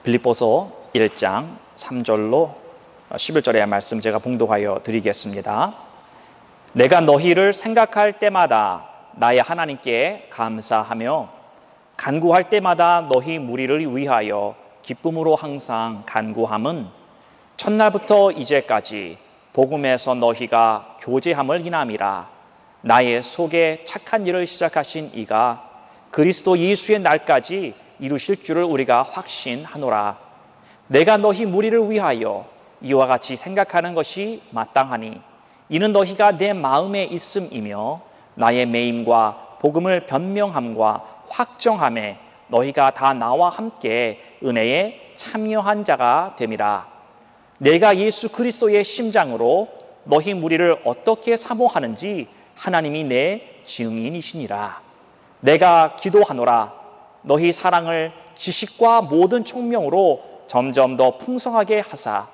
빌립보서 1장 3절로 11절의 말씀 제가 봉독하여 드리겠습니다. 내가 너희를 생각할 때마다 나의 하나님께 감사하며 간구할 때마다 너희 무리를 위하여 기쁨으로 항상 간구함은 첫날부터 이제까지 복음에서 너희가 교제함을 인함이라. 나의 속에 착한 일을 시작하신 이가 그리스도 예수의 날까지 이루실 줄을 우리가 확신하노라. 내가 너희 무리를 위하여 이와 같이 생각하는 것이 마땅하니 이는 너희가 내 마음에 있음이며 나의 매임과 복음을 변명함과 확정함에 너희가 다 나와 함께 은혜에 참여한 자가 됨이라. 내가 예수 그리스도의 심장으로 너희 무리를 어떻게 사모하는지 하나님이 내 증인이시니라. 내가 기도하노라. 너희 사랑을 지식과 모든 총명으로 점점 더 풍성하게 하사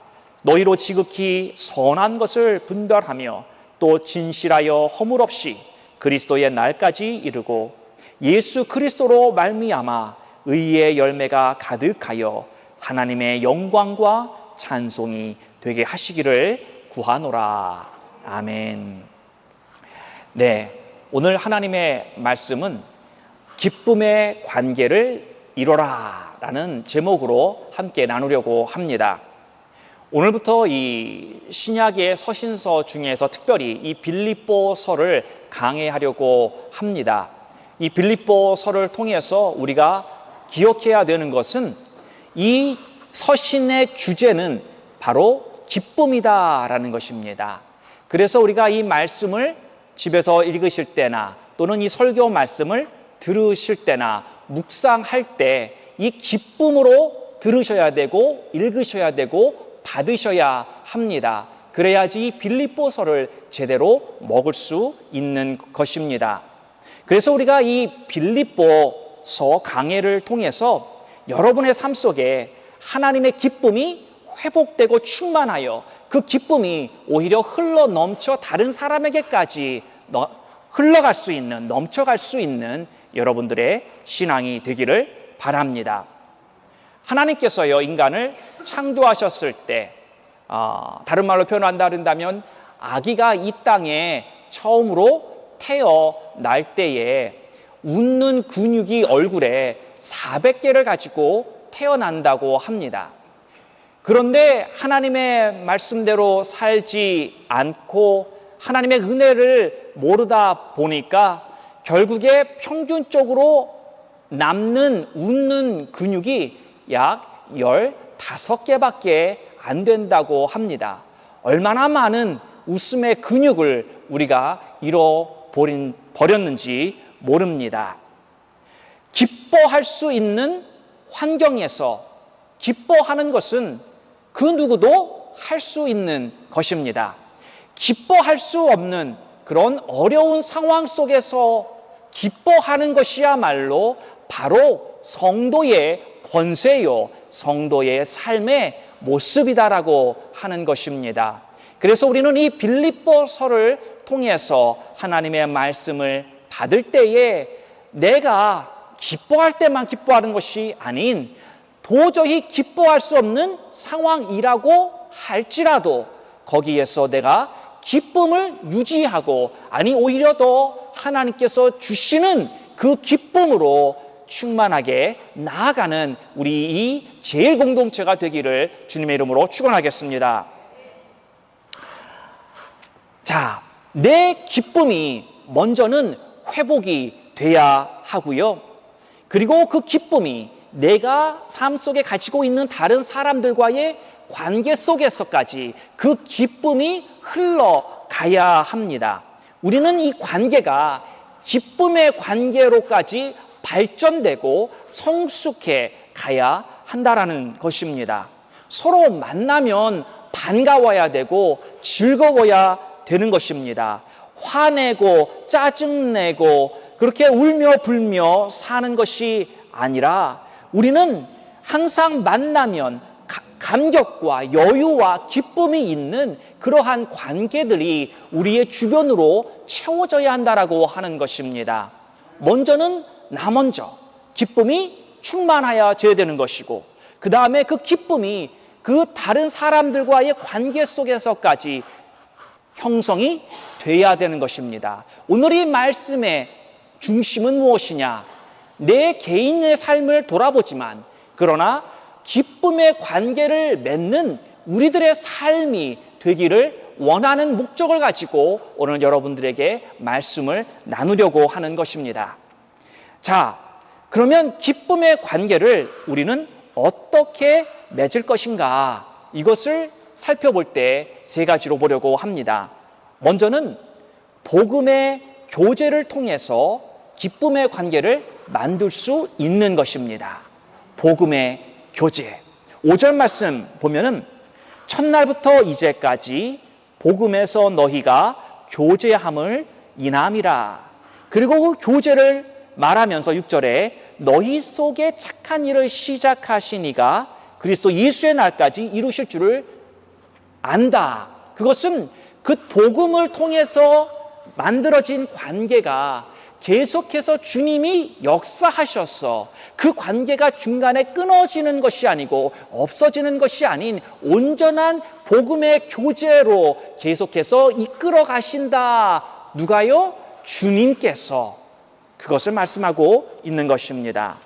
너희로 지극히 선한 것을 분별하며 또 진실하여 허물 없이 그리스도의 날까지 이르고 예수 그리스도로 말미암아 의의 열매가 가득하여 하나님의 영광과 찬송이 되게 하시기를 구하노라. 아멘. 네, 오늘 하나님의 말씀은 기쁨의 관계를 이뤄라 라는 제목으로 함께 나누려고 합니다. 오늘부터 이 신약의 서신서 중에서 특별히 이 빌립보서를 강해하려고 합니다. 이 빌립보서를 통해서 우리가 기억해야 되는 것은 이 서신의 주제는 바로 기쁨이다라는 것입니다. 그래서 우리가 이 말씀을 집에서 읽으실 때나 또는 이 설교 말씀을 들으실 때나 묵상할 때 이 기쁨으로 들으셔야 되고 읽으셔야 되고 받으셔야 합니다. 그래야지 이 빌립보서를 제대로 먹을 수 있는 것입니다. 그래서 우리가 이 빌립보서 강해를 통해서 여러분의 삶 속에 하나님의 기쁨이 회복되고 충만하여 그 기쁨이 오히려 흘러 넘쳐 다른 사람에게까지 흘러갈 수 있는, 넘쳐갈 수 있는 여러분들의 신앙이 되기를 바랍니다. 하나님께서요, 인간을 창조하셨을 때, 다른 말로 표현한다면 아기가 이 땅에 처음으로 태어날 때에 웃는 근육이 얼굴에 400개를 가지고 태어난다고 합니다. 그런데 하나님의 말씀대로 살지 않고 하나님의 은혜를 모르다 보니까 결국에 평균적으로 남는 웃는 근육이 약 15개밖에 안 된다고 합니다. 얼마나 많은 웃음의 근육을 우리가 잃어버렸는지 모릅니다. 기뻐할 수 있는 환경에서 기뻐하는 것은 그 누구도 할 수 있는 것입니다. 기뻐할 수 없는 그런 어려운 상황 속에서 기뻐하는 것이야말로 바로 성도의 권세요, 성도의 삶의 모습이다라고 하는 것입니다. 그래서 우리는 이 빌립보서를 통해서 하나님의 말씀을 받을 때에 내가 기뻐할 때만 기뻐하는 것이 아닌 도저히 기뻐할 수 없는 상황이라고 할지라도 거기에서 내가 기쁨을 유지하고 아니 오히려 더 하나님께서 주시는 그 기쁨으로 충만하게 나아가는 우리 이 제일 공동체가 되기를 주님의 이름으로 축원하겠습니다. 자, 내 기쁨이 먼저는 회복이 돼야 하고요. 그리고 그 기쁨이 내가 삶 속에 가지고 있는 다른 사람들과의 관계 속에서까지 그 기쁨이 흘러가야 합니다. 우리는 이 관계가 기쁨의 관계로까지 발전되고 성숙해 가야 한다라는 것입니다. 서로 만나면 반가워야 되고 즐거워야 되는 것입니다. 화내고 짜증내고 그렇게 울며 불며 사는 것이 아니라 우리는 항상 만나면 감격과 여유와 기쁨이 있는 그러한 관계들이 우리의 주변으로 채워져야 한다라고 하는 것입니다. 먼저는 나 먼저 기쁨이 충만하여야 되는 것이고 그 다음에 그 기쁨이 그 다른 사람들과의 관계 속에서까지 형성이 돼야 되는 것입니다. 오늘 이 말씀의 중심은 무엇이냐? 내 개인의 삶을 돌아보지만 그러나 기쁨의 관계를 맺는 우리들의 삶이 되기를 원하는 목적을 가지고 오늘 여러분들에게 말씀을 나누려고 하는 것입니다. 자, 그러면 기쁨의 관계를 우리는 어떻게 맺을 것인가? 이것을 살펴볼 때 세 가지로 보려고 합니다. 먼저는 복음의 교제를 통해서 기쁨의 관계를 만들 수 있는 것입니다. 복음의 교제. 5절 말씀 보면은 첫날부터 이제까지 복음에서 너희가 교제함을 인함이라. 그리고 그 교제를 말하면서 6절에 너희 속에 착한 일을 시작하신 이가 그리스도 예수의 날까지 이루실 줄을 안다. 그것은 그 복음을 통해서 만들어진 관계가 계속해서 주님이 역사하셔서 그 관계가 중간에 끊어지는 것이 아니고 없어지는 것이 아닌 온전한 복음의 교제로 계속해서 이끌어 가신다. 누가요? 주님께서 그것을 말씀하고 있는 것입니다.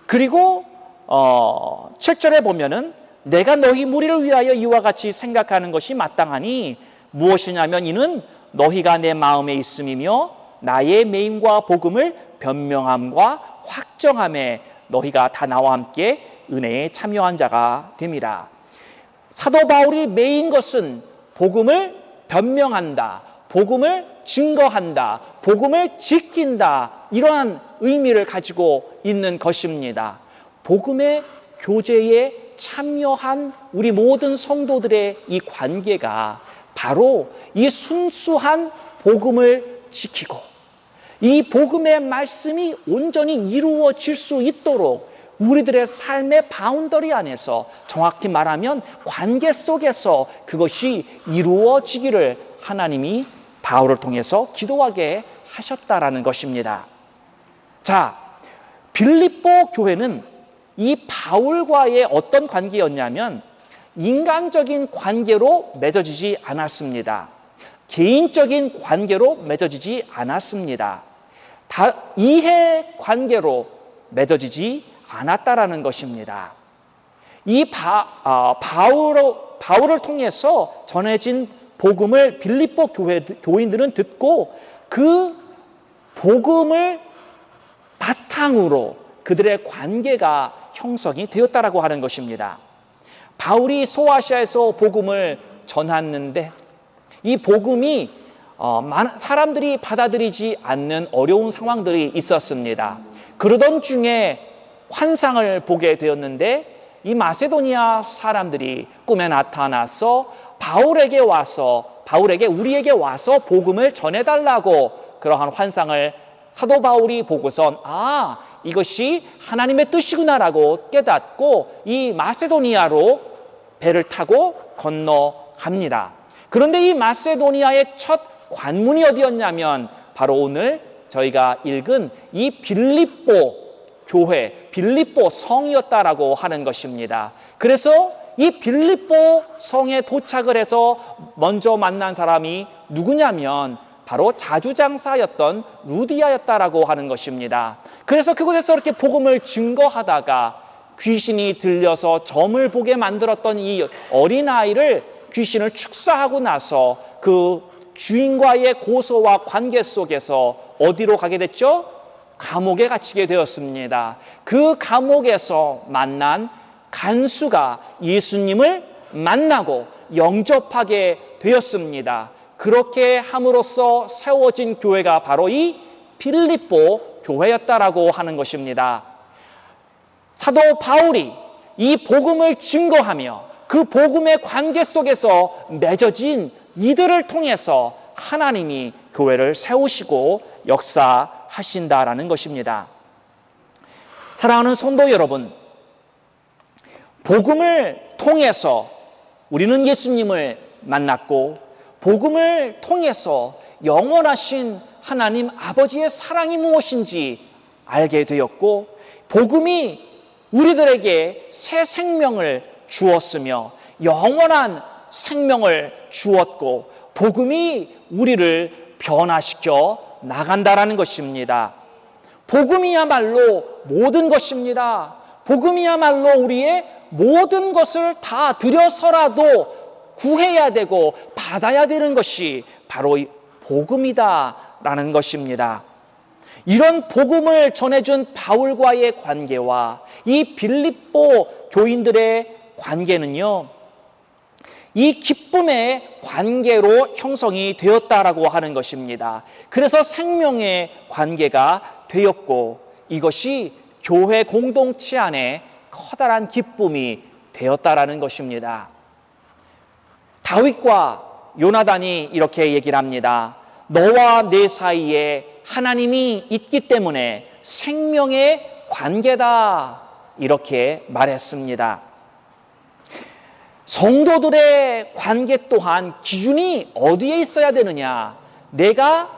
그리고 7절에 보면은 내가 너희 무리를 위하여 이와 같이 생각하는 것이 마땅하니 무엇이냐면 이는 너희가 내 마음에 있음이며 나의 매임과 복음을 변명함과 확정함에 너희가 다 나와 함께 은혜에 참여한 자가 됨이라. 사도 바울이 매인 것은 복음을 변명한다, 복음을 증거한다, 복음을 지킨다, 이러한 의미를 가지고 있는 것입니다. 복음의 교제에 참여한 우리 모든 성도들의 이 관계가 바로 이 순수한 복음을 지키고 이 복음의 말씀이 온전히 이루어질 수 있도록 우리들의 삶의 바운더리 안에서, 정확히 말하면 관계 속에서 그것이 이루어지기를 하나님이 바울을 통해서 기도하게 하셨다라는 것입니다. 자, 빌립보 교회는 이 바울과의 어떤 관계였냐면 인간적인 관계로 맺어지지 않았습니다. 개인적인 관계로 맺어지지 않았습니다. 이해 관계로 맺어지지 않았다라는 것입니다. 이 바울을 통해서 전해진 복음을 빌립보 교인들은 듣고 그 복음을 바탕으로 그들의 관계가 형성이 되었다라고 하는 것입니다. 바울이 소아시아에서 복음을 전했는데 이 복음이 사람들이 받아들이지 않는 어려운 상황들이 있었습니다. 그러던 중에 환상을 보게 되었는데 이 마세도니아 사람들이 꿈에 나타나서 우리에게 와서 복음을 전해달라고 그러한 환상을 사도 바울이 보고선 이것이 하나님의 뜻이구나라고 깨닫고 이 마세도니아로 배를 타고 건너갑니다. 그런데 이 마세도니아의 첫 관문이 어디였냐면 바로 오늘 저희가 읽은 이 빌립보 교회, 빌립보 성이었다라고 하는 것입니다. 그래서 이 빌립보 성에 도착을 해서 먼저 만난 사람이 누구냐면 바로 자주장사였던 루디아였다라고 하는 것입니다. 그래서 그곳에서 이렇게 복음을 증거하다가 귀신이 들려서 점을 보게 만들었던 이 어린아이를 귀신을 축사하고 나서 그 주인과의 고소와 관계 속에서 어디로 가게 됐죠? 감옥에 갇히게 되었습니다. 그 감옥에서 만난 간수가 예수님을 만나고 영접하게 되었습니다. 그렇게 함으로써 세워진 교회가 바로 이 빌립보 교회였다라고 하는 것입니다. 사도 바울이 이 복음을 증거하며 그 복음의 관계 속에서 맺어진 이들을 통해서 하나님이 교회를 세우시고 역사하신다라는 것입니다. 사랑하는 성도 여러분, 복음을 통해서 우리는 예수님을 만났고 복음을 통해서 영원하신 하나님 아버지의 사랑이 무엇인지 알게 되었고 복음이 우리들에게 새 생명을 주었으며 영원한 생명을 주었고 복음이 우리를 변화시켜 나간다라는 것입니다. 복음이야말로 모든 것입니다. 복음이야말로 우리의 모든 것을 다 들여서라도 구해야 되고 받아야 되는 것이 바로 이 복음이다라는 것입니다. 이런 복음을 전해준 바울과의 관계와 이 빌립보 교인들의 관계는요, 이 기쁨의 관계로 형성이 되었다라고 하는 것입니다. 그래서 생명의 관계가 되었고 이것이 교회 공동체 안에 커다란 기쁨이 되었다라는 것입니다. 다윗과 요나단이 이렇게 얘기를 합니다. 너와 내 사이에 하나님이 있기 때문에 생명의 관계다, 이렇게 말했습니다. 성도들의 관계 또한 기준이 어디에 있어야 되느냐? 내가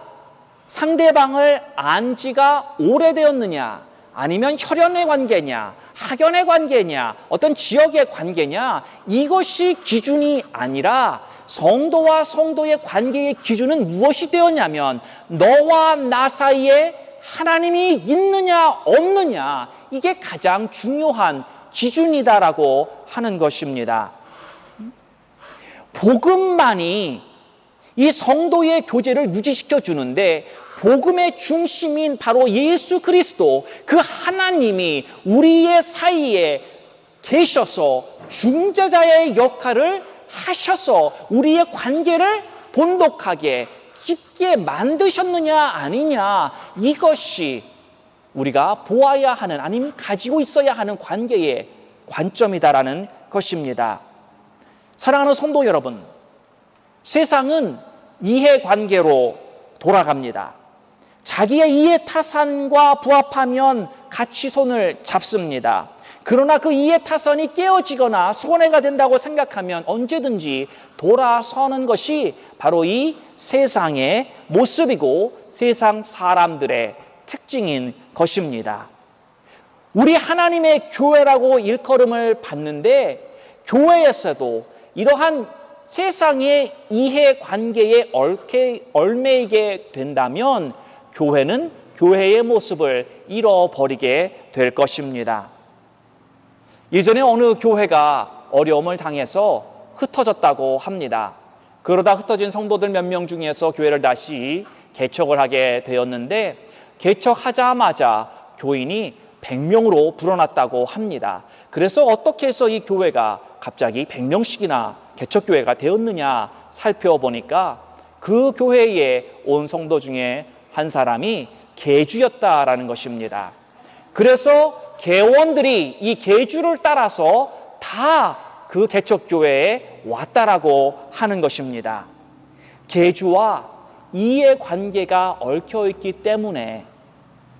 상대방을 안 지가 오래되었느냐? 아니면 혈연의 관계냐? 학연의 관계냐? 어떤 지역의 관계냐? 이것이 기준이 아니라 성도와 성도의 관계의 기준은 무엇이 되었냐면 너와 나 사이에 하나님이 있느냐 없느냐, 이게 가장 중요한 기준이다라고 하는 것입니다. 복음만이 이 성도의 교제를 유지시켜 주는데 복음의 중심인 바로 예수 그리스도, 그 하나님이 우리의 사이에 계셔서 중재자의 역할을 하셔서 우리의 관계를 돈독하게 깊게 만드셨느냐 아니냐, 이것이 우리가 보아야 하는, 아니면 가지고 있어야 하는 관계의 관점이다라는 것입니다. 사랑하는 성도 여러분, 세상은 이해관계로 돌아갑니다. 자기의 이해타산과 부합하면 같이 손을 잡습니다. 그러나 그 이해타산이 깨어지거나 손해가 된다고 생각하면 언제든지 돌아서는 것이 바로 이 세상의 모습이고 세상 사람들의 특징인 것입니다. 우리 하나님의 교회라고 일컬음을 받는데 교회에서도 이러한 세상의 이해관계에 얽매이게 된다면 교회는 교회의 모습을 잃어버리게 될 것입니다. 예전에 어느 교회가 어려움을 당해서 흩어졌다고 합니다. 그러다 흩어진 성도들 몇 명 중에서 교회를 다시 개척을 하게 되었는데 개척하자마자 교인이 100명으로 불어났다고 합니다. 그래서 어떻게 해서 이 교회가 갑자기 100명씩이나 개척교회가 되었느냐 살펴보니까 그 교회에 온 성도 중에 한 사람이 계주였다라는 것입니다. 그래서 개원들이 이 계주를 따라서 다 그 개척교회에 왔다라고 하는 것입니다. 계주와 이해관계가 얽혀있기 때문에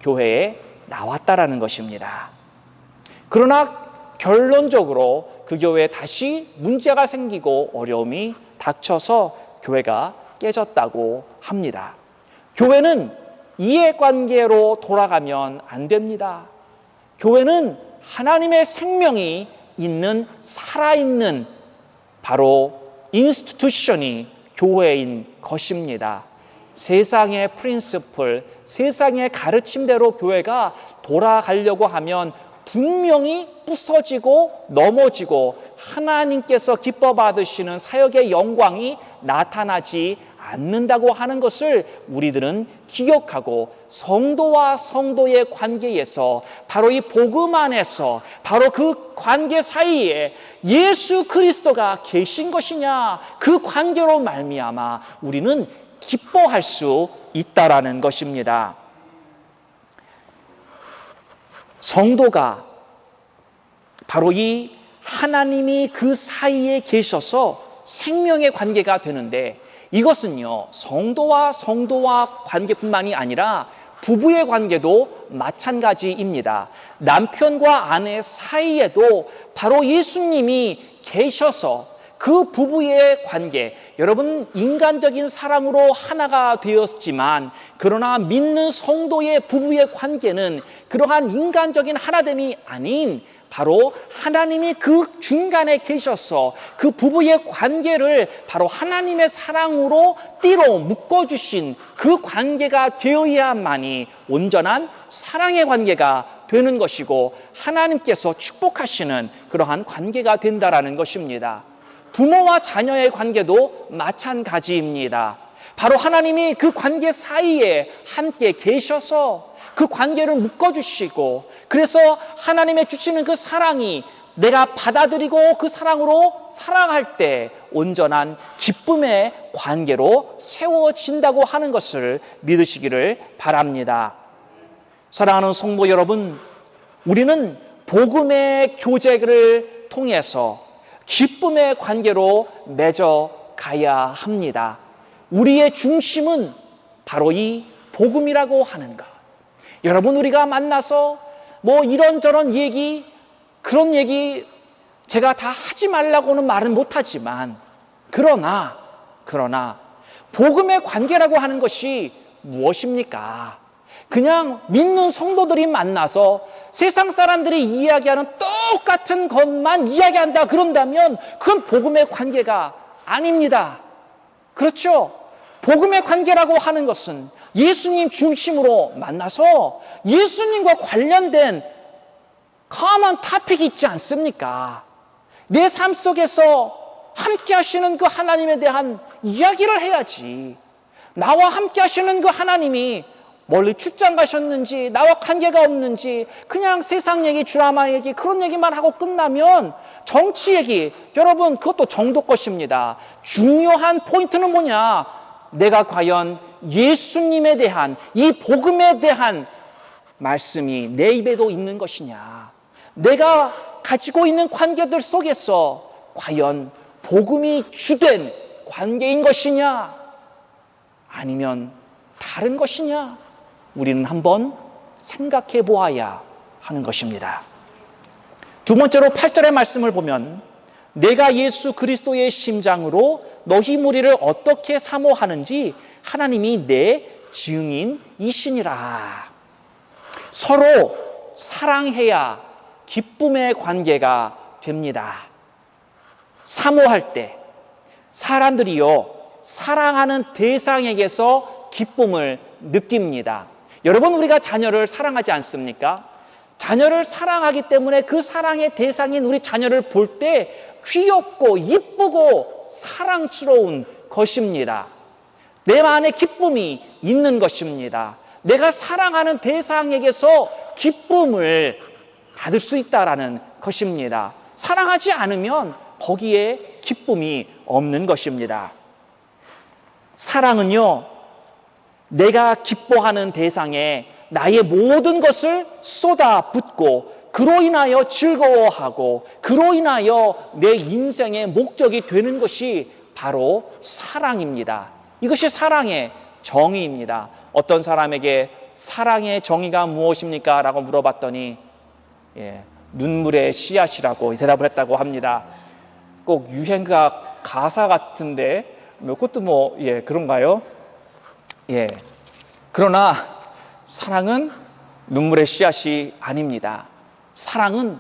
교회에 나왔다라는 것입니다. 그러나 결론적으로 그 교회에 다시 문제가 생기고 어려움이 닥쳐서 교회가 깨졌다고 합니다. 교회는 이해관계로 돌아가면 안 됩니다. 교회는 하나님의 생명이 있는, 살아있는 바로 인스티튜션이 교회인 것입니다. 세상의 프린시플, 세상의 가르침대로 교회가 돌아가려고 하면 분명히 부서지고 넘어지고 하나님께서 기뻐 받으시는 사역의 영광이 나타나지 않는다고 하는 것을 우리들은 기억하고 성도와 성도의 관계에서 바로 이 복음 안에서 바로 그 관계 사이에 예수 그리스도가 계신 것이냐, 그 관계로 말미암아 우리는 기뻐할 수 있다라는 것입니다. 성도가 바로 이 하나님이 그 사이에 계셔서 생명의 관계가 되는데 이것은요, 성도와 성도와 관계뿐만이 아니라 부부의 관계도 마찬가지입니다. 남편과 아내 사이에도 바로 예수님이 계셔서 그 부부의 관계, 여러분 인간적인 사랑으로 하나가 되었지만 그러나 믿는 성도의 부부의 관계는 그러한 인간적인 하나됨이 아닌 바로 하나님이 그 중간에 계셔서 그 부부의 관계를 바로 하나님의 사랑으로 띠로 묶어주신 그 관계가 되어야만이 온전한 사랑의 관계가 되는 것이고 하나님께서 축복하시는 그러한 관계가 된다라는 것입니다. 부모와 자녀의 관계도 마찬가지입니다. 바로 하나님이 그 관계 사이에 함께 계셔서 그 관계를 묶어주시고 그래서 하나님의 주시는 그 사랑이 내가 받아들이고 그 사랑으로 사랑할 때 온전한 기쁨의 관계로 세워진다고 하는 것을 믿으시기를 바랍니다. 사랑하는 성도 여러분, 우리는 복음의 교제를 통해서 기쁨의 관계로 맺어 가야 합니다. 우리의 중심은 바로 이 복음이라고 하는 것. 여러분, 우리가 만나서 뭐 이런저런 얘기, 그런 얘기 제가 다 하지 말라고는 말은 못하지만 그러나 복음의 관계라고 하는 것이 무엇입니까? 그냥 믿는 성도들이 만나서 세상 사람들이 이야기하는 똑같은 것만 이야기한다 그런다면 그건 복음의 관계가 아닙니다. 그렇죠? 복음의 관계라고 하는 것은 예수님 중심으로 만나서 예수님과 관련된 커먼 토픽이 있지 않습니까? 내 삶 속에서 함께 하시는 그 하나님에 대한 이야기를 해야지. 나와 함께 하시는 그 하나님이 멀리 출장 가셨는지 나와 관계가 없는지 그냥 세상 얘기, 드라마 얘기 그런 얘기만 하고 끝나면 정치 얘기, 여러분 그것도 정도 것입니다. 중요한 포인트는 뭐냐? 내가 과연 예수님에 대한 이 복음에 대한 말씀이 내 입에도 있는 것이냐, 내가 가지고 있는 관계들 속에서 과연 복음이 주된 관계인 것이냐 아니면 다른 것이냐 우리는 한번 생각해 보아야 하는 것입니다. 두 번째로 8절의 말씀을 보면 내가 예수 그리스도의 심장으로 너희 무리를 어떻게 사모하는지 하나님이 내 증인이시니라. 서로 사랑해야 기쁨의 관계가 됩니다. 사모할 때 사람들이요 사랑하는 대상에게서 기쁨을 느낍니다. 여러분, 우리가 자녀를 사랑하지 않습니까? 자녀를 사랑하기 때문에 그 사랑의 대상인 우리 자녀를 볼 때 귀엽고 이쁘고 사랑스러운 것입니다. 내 안에 기쁨이 있는 것입니다. 내가 사랑하는 대상에게서 기쁨을 받을 수 있다라는 것입니다. 사랑하지 않으면 거기에 기쁨이 없는 것입니다. 사랑은요, 내가 기뻐하는 대상에 나의 모든 것을 쏟아붓고 그로 인하여 즐거워하고 그로 인하여 내 인생의 목적이 되는 것이 바로 사랑입니다. 이것이 사랑의 정의입니다. 어떤 사람에게 사랑의 정의가 무엇입니까? 라고 물어봤더니 눈물의 씨앗이라고 대답을 했다고 합니다. 꼭 유행가 가사 같은데 그것도 그런가요? 그러나 사랑은 눈물의 씨앗이 아닙니다. 사랑은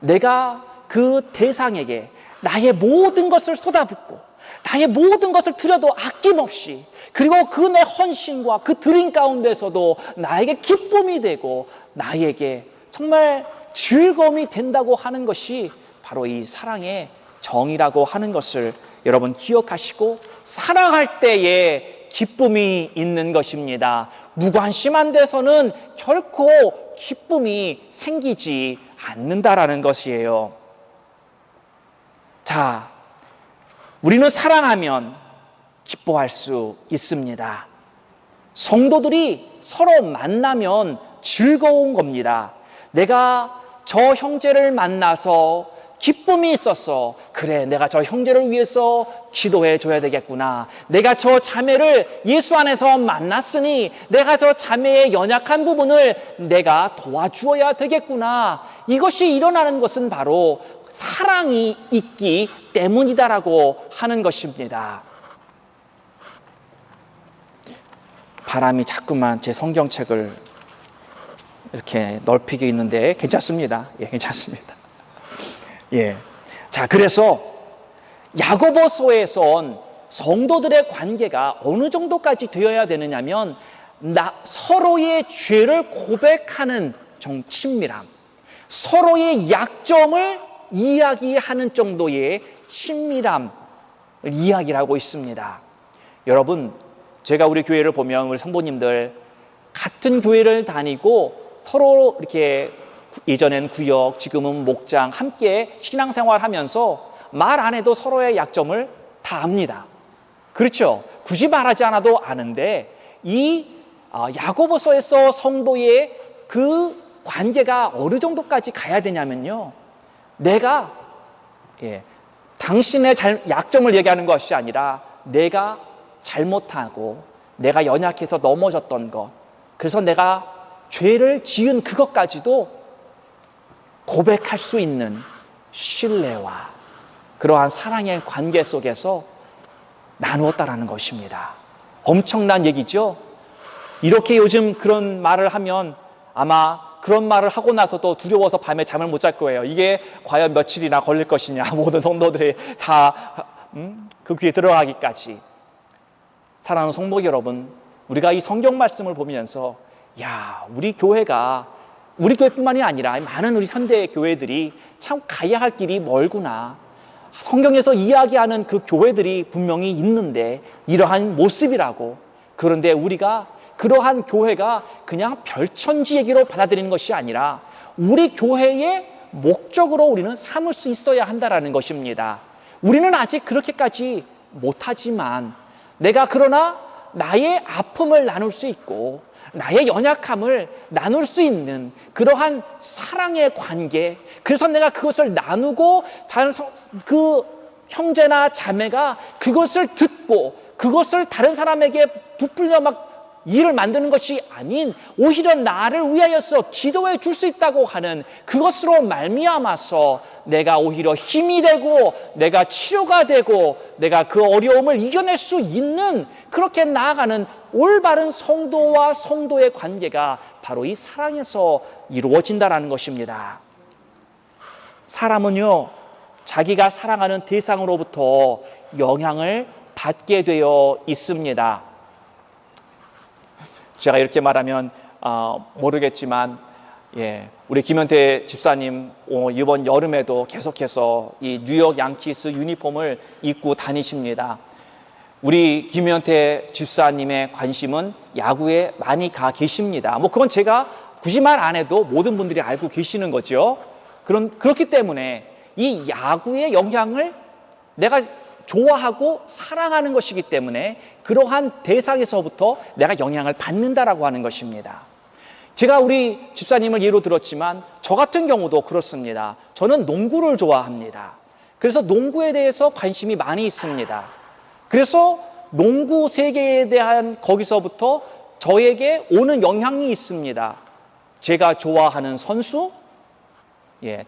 내가 그 대상에게 나의 모든 것을 쏟아붓고 나의 모든 것을 들여도 아낌없이 그리고 그 내 헌신과 그 드림 가운데서도 나에게 기쁨이 되고 나에게 정말 즐거움이 된다고 하는 것이 바로 이 사랑의 정의라고 하는 것을 여러분 기억하시고 사랑할 때에 기쁨이 있는 것입니다. 무관심한 데서는 결코 기쁨이 생기지 않는다라는 것이에요. 자, 우리는 사랑하면 기뻐할 수 있습니다. 성도들이 서로 만나면 즐거운 겁니다. 내가 저 형제를 만나서 기쁨이 있어서 그래 내가 저 형제를 위해서 기도해 줘야 되겠구나. 내가 저 자매를 예수 안에서 만났으니 내가 저 자매의 연약한 부분을 내가 도와주어야 되겠구나. 이것이 일어나는 것은 바로 사랑이 있기 때문이다라고 하는 것입니다. 바람이 자꾸만 제 성경책을 이렇게 넓히게 있는데 괜찮습니다. 괜찮습니다. 예. 자, 그래서 야고보서에선 성도들의 관계가 어느 정도까지 되어야 되느냐면 서로의 죄를 고백하는 친밀함, 서로의 약점을 이야기하는 정도의 친밀함을 이야기를 하고 있습니다. 여러분, 제가 우리 교회를 보면 우리 성도님들 같은 교회를 다니고 서로 이렇게 예전엔 구역, 지금은 목장 함께 신앙생활 하면서 말 안 해도 서로의 약점을 다 압니다. 그렇죠? 굳이 말하지 않아도 아는데 이 야고보서에서 성도의 그 관계가 어느 정도까지 가야 되냐면요, 내가 당신의 약점을 얘기하는 것이 아니라 내가 잘못하고 내가 연약해서 넘어졌던 것, 그래서 내가 죄를 지은 그것까지도 고백할 수 있는 신뢰와 그러한 사랑의 관계 속에서 나누었다라는 것입니다. 엄청난 얘기죠. 이렇게 요즘 그런 말을 하면 아마 그런 말을 하고 나서도 두려워서 밤에 잠을 못 잘 거예요. 이게 과연 며칠이나 걸릴 것이냐, 모든 성도들이 다 그 귀에 들어가기까지. 사랑하는 성도 여러분, 우리가 이 성경 말씀을 보면서 우리 교회뿐만이 아니라 많은 우리 현대 교회들이 참 가야 할 길이 멀구나, 성경에서 이야기하는 그 교회들이 분명히 있는데 이러한 모습이라고. 그런데 우리가 그러한 교회가 그냥 별천지 얘기로 받아들이는 것이 아니라 우리 교회의 목적으로 우리는 삼을 수 있어야 한다는 것입니다. 우리는 아직 그렇게까지 못하지만 그러나 나의 아픔을 나눌 수 있고 나의 연약함을 나눌 수 있는 그러한 사랑의 관계, 그래서 내가 그것을 나누고 다른 그 형제나 자매가 그것을 듣고 그것을 다른 사람에게 부풀려 일을 만드는 것이 아닌 오히려 나를 위하여서 기도해 줄 수 있다고 하는 그것으로 말미암아서 내가 오히려 힘이 되고 내가 치료가 되고 내가 그 어려움을 이겨낼 수 있는, 그렇게 나아가는 올바른 성도와 성도의 관계가 바로 이 사랑에서 이루어진다는 것입니다. 사람은요, 자기가 사랑하는 대상으로부터 영향을 받게 되어 있습니다. 제가 이렇게 말하면 모르겠지만 우리 김현태 집사님 이번 여름에도 계속해서 이 뉴욕 양키스 유니폼을 입고 다니십니다. 우리 김현태 집사님의 관심은 야구에 많이 가 계십니다. 그건 제가 굳이 말 안 해도 모든 분들이 알고 계시는 거죠. 그렇기 때문에 이 야구의 영향을 내가 좋아하고 사랑하는 것이기 때문에 그러한 대상에서부터 내가 영향을 받는다라고 하는 것입니다. 제가 우리 집사님을 예로 들었지만 저 같은 경우도 그렇습니다. 저는 농구를 좋아합니다. 그래서 농구에 대해서 관심이 많이 있습니다. 그래서 농구 세계에 대한 거기서부터 저에게 오는 영향이 있습니다. 제가 좋아하는 선수,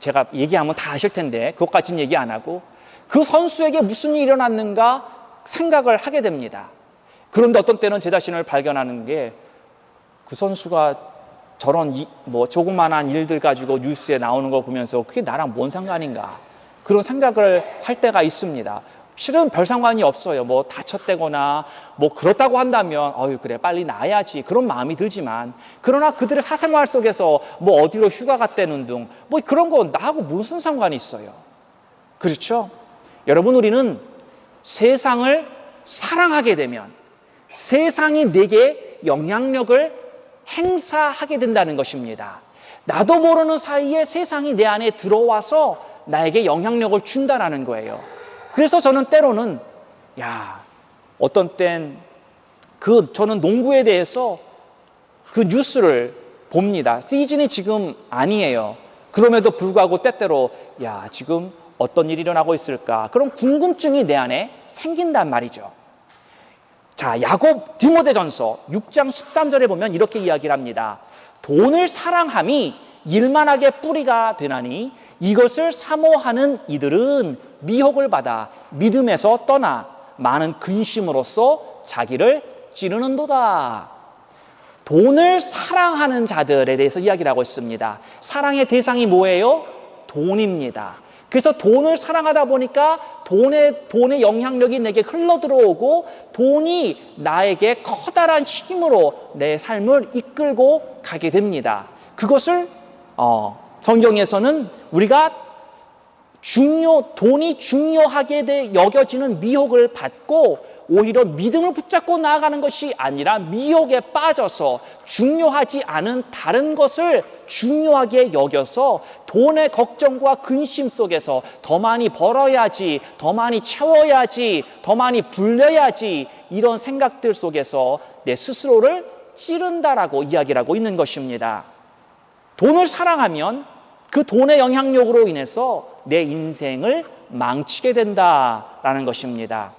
제가 얘기하면 다 아실 텐데 그것까지는 얘기 안 하고 그 선수에게 무슨 일이 일어났는가 생각을 하게 됩니다. 그런데 어떤 때는 제 자신을 발견하는 게 그 선수가 저런 조그만한 일들 가지고 뉴스에 나오는 걸 보면서 그게 나랑 뭔 상관인가, 그런 생각을 할 때가 있습니다. 실은 별 상관이 없어요. 다쳤다거나 그렇다고 한다면 그래 빨리 나아야지, 그런 마음이 들지만, 그러나 그들의 사생활 속에서 어디로 휴가 갔다는 등 그런 거 나하고 무슨 상관이 있어요. 그렇죠? 여러분, 우리는 세상을 사랑하게 되면 세상이 내게 영향력을 행사하게 된다는 것입니다. 나도 모르는 사이에 세상이 내 안에 들어와서 나에게 영향력을 준다는 거예요. 그래서 저는 때로는 어떤 땐 저는 농구에 대해서 그 뉴스를 봅니다. 시즌이 지금 아니에요. 그럼에도 불구하고 때때로 지금 어떤 일이 일어나고 있을까, 그런 궁금증이 내 안에 생긴단 말이죠. 자, 야곱 디모데전서 6장 13절에 보면 이렇게 이야기를 합니다. 돈을 사랑함이 일만하게 뿌리가 되나니 이것을 사모하는 이들은 미혹을 받아 믿음에서 떠나 많은 근심으로써 자기를 찌르는도다. 돈을 사랑하는 자들에 대해서 이야기를 하고 있습니다. 사랑의 대상이 뭐예요? 돈입니다. 그래서 돈을 사랑하다 보니까 돈의 영향력이 내게 흘러 들어오고 돈이 나에게 커다란 힘으로 내 삶을 이끌고 가게 됩니다. 그것을 성경에서는 우리가 돈이 중요하게 여겨지는 미혹을 받고 오히려 믿음을 붙잡고 나아가는 것이 아니라 미혹에 빠져서 중요하지 않은 다른 것을 중요하게 여겨서 돈의 걱정과 근심 속에서 더 많이 벌어야지, 더 많이 채워야지, 더 많이 불려야지, 이런 생각들 속에서 내 스스로를 찌른다라고 이야기를 하고 있는 것입니다. 돈을 사랑하면 그 돈의 영향력으로 인해서 내 인생을 망치게 된다라는 것입니다.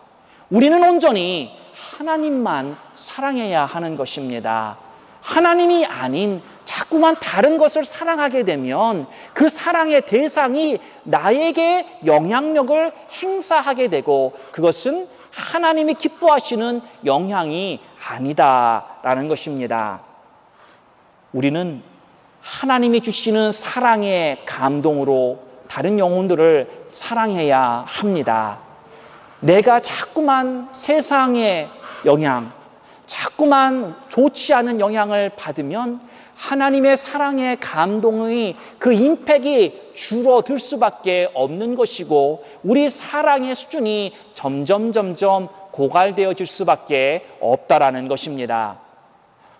우리는 온전히 하나님만 사랑해야 하는 것입니다. 하나님이 아닌 자꾸만 다른 것을 사랑하게 되면 그 사랑의 대상이 나에게 영향력을 행사하게 되고 그것은 하나님이 기뻐하시는 영향이 아니다라는 것입니다. 우리는 하나님이 주시는 사랑의 감동으로 다른 영혼들을 사랑해야 합니다. 내가 자꾸만 세상의 영향, 자꾸만 좋지 않은 영향을 받으면 하나님의 사랑의 감동의 그 임팩이 줄어들 수밖에 없는 것이고 우리 사랑의 수준이 점점 고갈되어질 수밖에 없다라는 것입니다.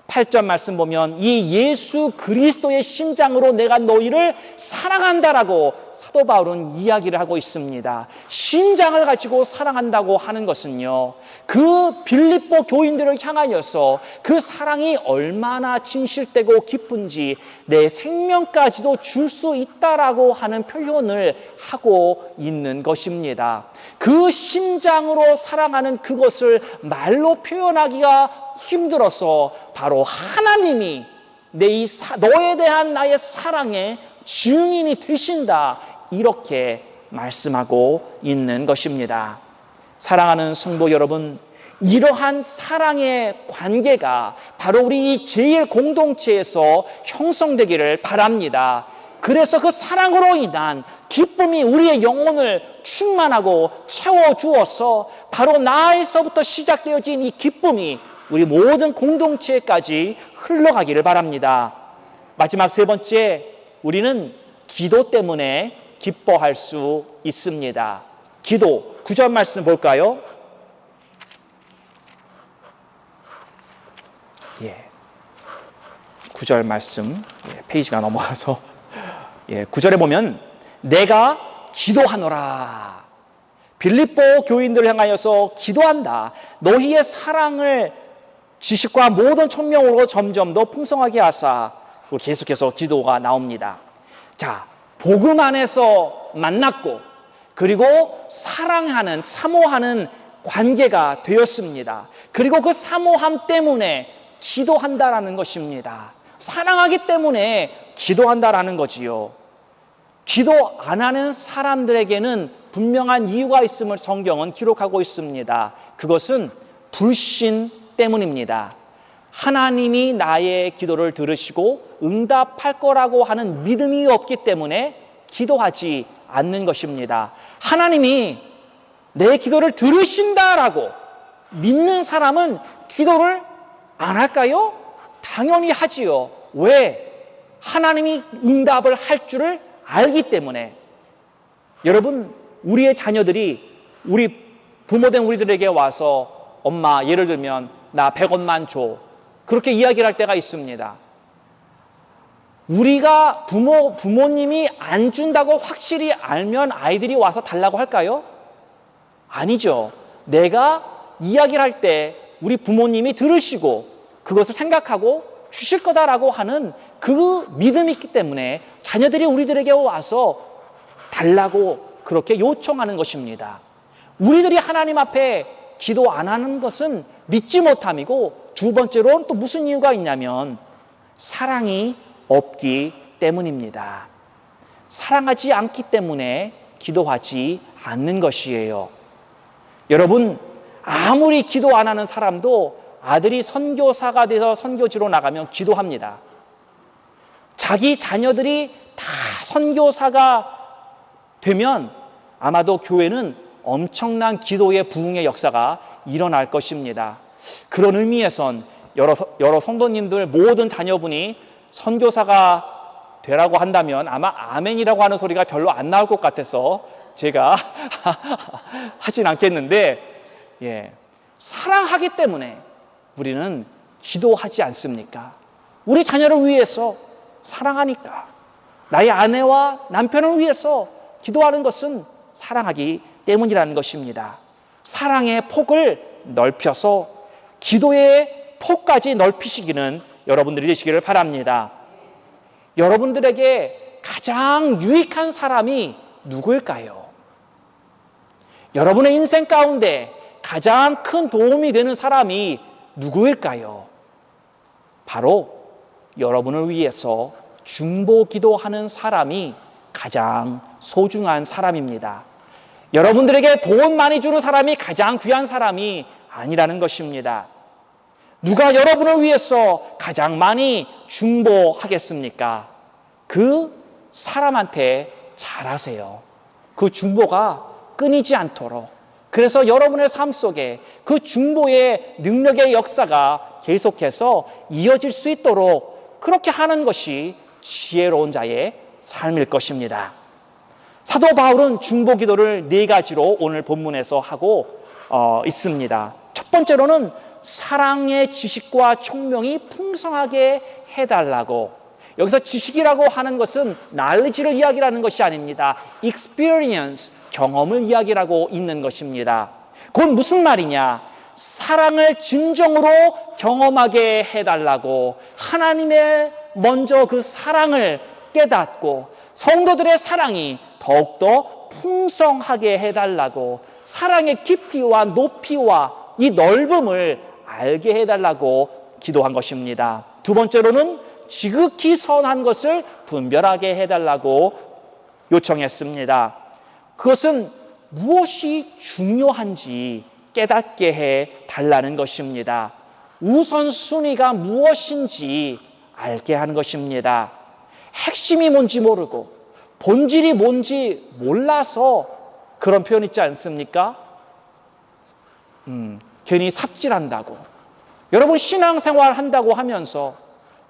8절 말씀 보면 이 예수 그리스도의 심장으로 내가 너희를 사랑한다라고 사도 바울은 이야기를 하고 있습니다. 심장을 가지고 사랑한다고 하는 것은요, 그 빌립보 교인들을 향하여서 그 사랑이 얼마나 진실되고 깊은지 내 생명까지도 줄 수 있다라고 하는 표현을 하고 있는 것입니다. 그 심장으로 사랑하는 그것을 말로 표현하기가 힘들어서 바로 하나님이 너에 대한 나의 사랑의 증인이 되신다, 이렇게 말씀하고 있는 것입니다. 사랑하는 성도 여러분, 이러한 사랑의 관계가 바로 우리 이 제일 공동체에서 형성되기를 바랍니다. 그래서 그 사랑으로 인한 기쁨이 우리의 영혼을 충만하고 채워주어서 바로 나에서부터 시작되어진 이 기쁨이 우리 모든 공동체까지 흘러가기를 바랍니다. 마지막 세 번째, 우리는 기도 때문에 기뻐할 수 있습니다. 기도, 9절 말씀 볼까요? 9절 말씀, 페이지가 넘어가서 9절에 보면 내가 기도하노라. 빌립보 교인들을 향하여서 기도한다. 너희의 사랑을 지식과 모든 천명으로 점점 더 풍성하게 하사. 계속해서 기도가 나옵니다. 자, 복음 안에서 만났고 그리고 사랑하는, 사모하는 관계가 되었습니다. 그리고 그 사모함 때문에 기도한다라는 것입니다. 사랑하기 때문에 기도한다라는 거지요. 기도 안 하는 사람들에게는 분명한 이유가 있음을 성경은 기록하고 있습니다. 그것은 불신 때문입니다. 하나님이 나의 기도를 들으시고 응답할 거라고 하는 믿음이 없기 때문에 기도하지 않는 것입니다. 하나님이 내 기도를 들으신다라고 믿는 사람은 기도를 안 할까요? 당연히 하지요. 왜? 하나님이 응답을 할 줄을 알기 때문에. 여러분, 우리의 자녀들이 우리 부모된 우리들에게 와서 엄마, 예를 들면 나 100원만 줘, 그렇게 이야기를 할 때가 있습니다. 우리가 부모님이 안 준다고 확실히 알면 아이들이 와서 달라고 할까요? 아니죠. 내가 이야기를 할 때 우리 부모님이 들으시고 그것을 생각하고 주실 거다라고 하는 그 믿음이 있기 때문에 자녀들이 우리들에게 와서 달라고 그렇게 요청하는 것입니다. 우리들이 하나님 앞에 기도 안 하는 것은 믿지 못함이고, 두 번째로는 또 무슨 이유가 있냐면 사랑이 없기 때문입니다. 사랑하지 않기 때문에 기도하지 않는 것이에요. 여러분, 아무리 기도 안 하는 사람도 아들이 선교사가 돼서 선교지로 나가면 기도합니다. 자기 자녀들이 다 선교사가 되면 아마도 교회는 엄청난 기도의 부흥의 역사가 일어날 것입니다. 그런 의미에선 여러 성도님들 모든 자녀분이 선교사가 되라고 한다면 아마 아멘이라고 하는 소리가 별로 안 나올 것 같아서 제가 하진 않겠는데, 사랑하기 때문에 우리는 기도하지 않습니까? 우리 자녀를 위해서 사랑하니까. 나의 아내와 남편을 위해서 기도하는 것은 사랑하기 때문이라는 것입니다. 사랑의 폭을 넓혀서 기도의 폭까지 넓히시기는 여러분들이 되시기를 바랍니다. 여러분들에게 가장 유익한 사람이 누구일까요? 여러분의 인생 가운데 가장 큰 도움이 되는 사람이 누구일까요? 바로 여러분을 위해서 중보 기도하는 사람이 가장 소중한 사람입니다. 여러분들에게 돈 많이 주는 사람이 가장 귀한 사람이 아니라는 것입니다. 누가 여러분을 위해서 가장 많이 중보하겠습니까? 그 사람한테 잘하세요. 그 중보가 끊이지 않도록. 그래서 여러분의 삶 속에 그 중보의 능력의 역사가 계속해서 이어질 수 있도록 그렇게 하는 것이 지혜로운 자의 삶일 것입니다. 사도 바울은 중보 기도를 4가지로 오늘 본문에서 하고 있습니다. 첫 번째로는 사랑의 지식과 총명이 풍성하게 해달라고. 여기서 지식이라고 하는 것은 knowledge를 이야기하는 것이 아닙니다. experience, 경험을 이야기하고 있는 것입니다. 그건 무슨 말이냐? 사랑을 진정으로 경험하게 해달라고, 하나님의 먼저 그 사랑을 깨닫고 성도들의 사랑이 더욱더 풍성하게 해달라고, 사랑의 깊이와 높이와 이 넓음을 알게 해달라고 기도한 것입니다. 두 번째로는 지극히 선한 것을 분별하게 해달라고 요청했습니다. 그것은 무엇이 중요한지 깨닫게 해달라는 것입니다. 우선순위가 무엇인지 알게 하는 것입니다. 핵심이 뭔지 모르고 본질이 뭔지 몰라서 그런 표현 있지 않습니까? 괜히 삽질한다고. 여러분 신앙생활 한다고 하면서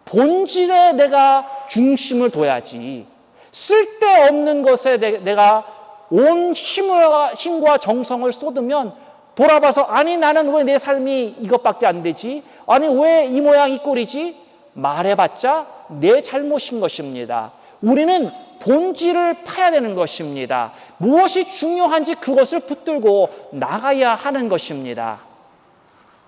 본질에 내가 중심을 둬야지, 쓸데없는 것에 내가 온 힘과 정성을 쏟으면 돌아봐서 아니 나는 왜 내 삶이 이것밖에 안 되지? 아니 왜 이 모양 이 꼴이지? 말해봤자 내 잘못인 것입니다. 우리는 본질을 파야 되는 것입니다. 무엇이 중요한지 그것을 붙들고 나가야 하는 것입니다.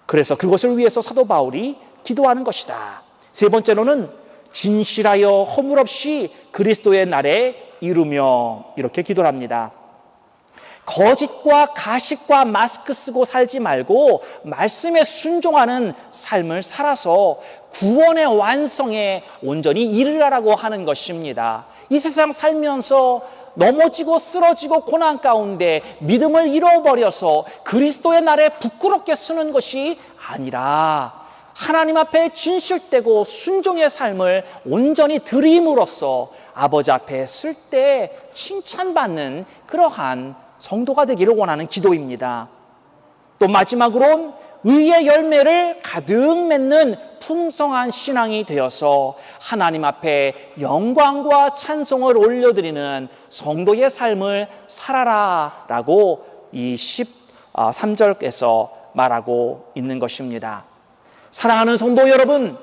그래서 그것을 위해서 사도 바울이 기도하는 것이다. 세 번째로는 진실하여 허물 없이 그리스도의 날에 이루며, 이렇게 기도를 합니다. 거짓과 가식과 마스크 쓰고 살지 말고 말씀에 순종하는 삶을 살아서 구원의 완성에 온전히 이르라고 하는 것입니다. 이 세상 살면서 넘어지고 쓰러지고 고난 가운데 믿음을 잃어버려서 그리스도의 날에 부끄럽게 쓰는 것이 아니라 하나님 앞에 진실되고 순종의 삶을 온전히 드림으로써 아버지 앞에 쓸 때 칭찬받는 그러한 성도가 되기를 원하는 기도입니다. 또 마지막으로는 의의 열매를 가득 맺는 풍성한 신앙이 되어서 하나님 앞에 영광과 찬송을 올려드리는 성도의 삶을 살아라 라고 이 13절에서 말하고 있는 것입니다. 사랑하는 성도 여러분,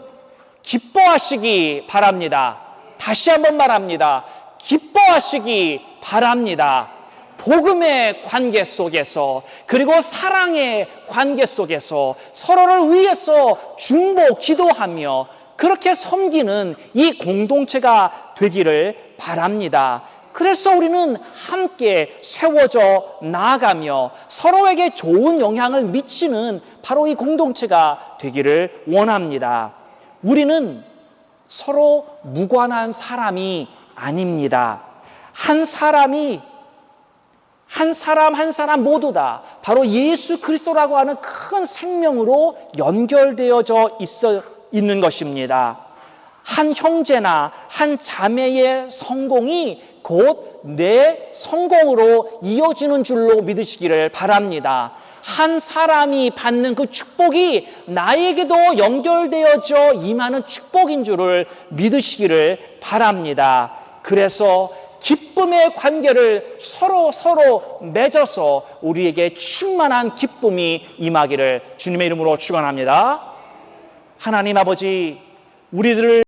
기뻐하시기 바랍니다. 다시 한번 말합니다. 기뻐하시기 바랍니다. 복음의 관계 속에서, 그리고 사랑의 관계 속에서 서로를 위해서 중보 기도하며 그렇게 섬기는 이 공동체가 되기를 바랍니다. 그래서 우리는 함께 세워져 나아가며 서로에게 좋은 영향을 미치는 바로 이 공동체가 되기를 원합니다. 우리는 서로 무관한 사람이 아닙니다. 한 사람 한 사람 모두 다 바로 예수 그리스도라고 하는 큰 생명으로 연결되어져 있는 것입니다. 한 형제나 한 자매의 성공이 곧 내 성공으로 이어지는 줄로 믿으시기를 바랍니다. 한 사람이 받는 그 축복이 나에게도 연결되어져 임하는 축복인 줄을 믿으시기를 바랍니다. 그래서 기쁨의 관계를 서로 맺어서 우리에게 충만한 기쁨이 임하기를 주님의 이름으로 축원합니다. 하나님 아버지, 우리들을